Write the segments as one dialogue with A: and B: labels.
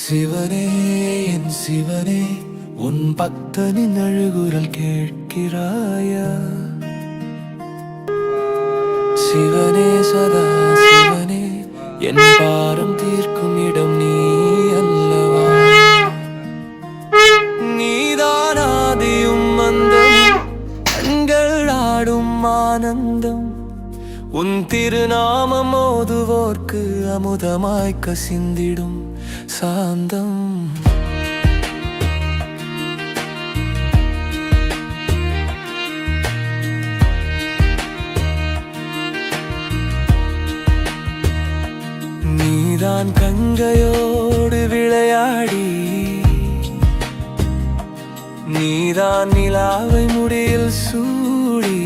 A: சிவனே என் சிவனே, உன் பக்தனின் அழுகுரல் கேட்கிறாயா? சிவனே சதா சிவனே, என் பாரம் தீர்க்கும் இடம் நீ அல்லவா? நீதான் ஆதியும் அந்தம், கண்கள் ஆடும் ஆனந்தம். உன் திருநாமம் ஓதுவோர்க்கு அமுதமாய் கசிந்திடும் சாந்தம். நீதான் கங்கையோடு விளையாடி, நீதான் நிலாவை முடியில் சூடி,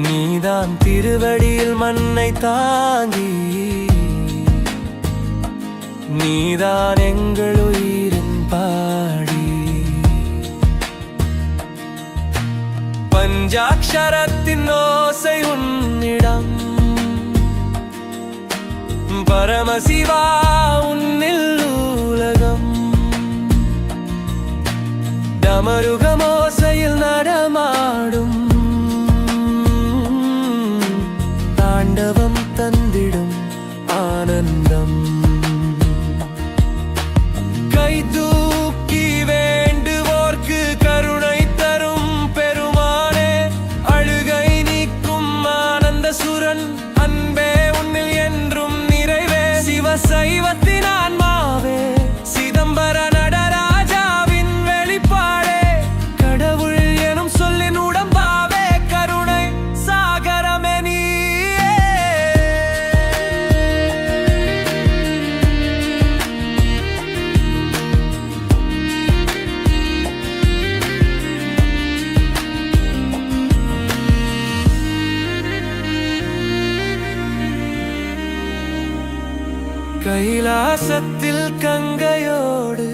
A: நீதான் திருவடியில் மண்ணை தாங்கி, நீதான் எங்கள் உயிரின் பாடி. பஞ்சாட்சரத்தின் ஓசை உன்னிடம், பரமசிவா உன்னில் உலகம். டமருகமோசையில் நடமாடும், தாண்டவம் தந்திடும் ஆனந்தம். கை தூக்கி வேண்டுவோர்க்கு கருணை தரும் பெருமானே, அழுகை நீக்கும் ஆனந்த சுரன் அன்பே உன்னில் என்றும் நிறைவே. சிவசைவத்தின் ஆன்மாவே, சிதம்பர நடராஜாவின் வெளிப்பாடே, கடவுள் எனும் சொல்லின் உடம்பாவே, கருணை சாகரமே நீயே. கைலாசத்தில் கங்கையோடு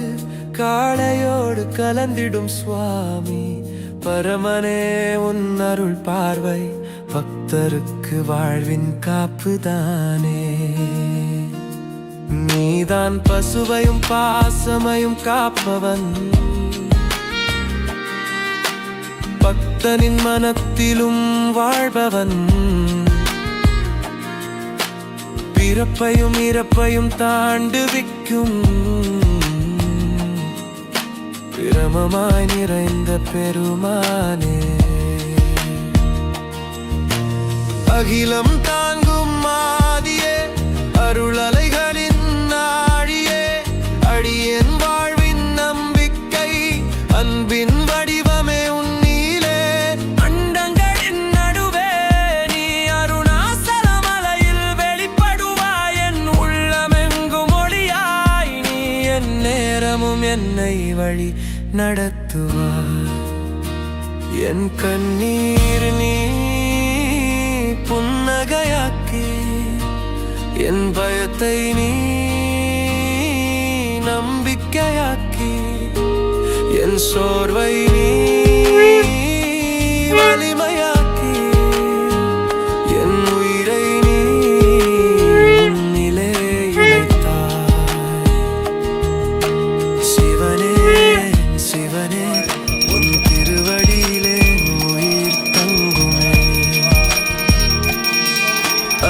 A: காளையோடு கலந்திடும் சுவாமி, பரமனே உன் அருள் பார்வை பக்தருக்கு வாழ்வின் காப்புதானே. நீதான் பசுவையும் பாசமையும் காப்பவன், பக்தனின் மனத்திலும் வாழ்பவன். பிறப்பையும் இறப்பையும் தாண்டுவிக்கும் பிரமமாய் நிறைந்த பெருமானே. அகிலம் தாங்கும் மாதியே, அருளலைகளின் நாழியே, அடியேன் வாழ்வின் நம்பிக்கை, அன்பின் வடிவமே உன்னீலே. அண்டங்களின் நடுவே நீ அருணாசலமலையில் வெளிப்படுவாய், என் உள்ளமெங்கும் ஒளியாய் நீ என் நேரமும் என்னை வழி நடத்துவாய். என் கண்ணீர் நீ புன்னகையாக்கி, என் பயத்தை நீ நம்பிக்கையாக்கி, என் சோர்வை நீ வலிமையாக்கி, என் உயிரை நீ உன்னிலே இணைத்தாய். சிவனே சிவனே, உன் திருவடியிலே உயிர் தங்குமே.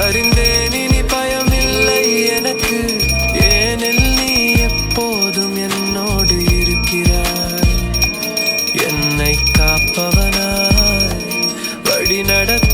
A: அறிந்தேன் இனி பயமில்லை எனக்கு, ஏனில் நீ எப்போதும் என்னோடு இருக்கிறாய். என்னை காப்பவனாய் வழி நடத்த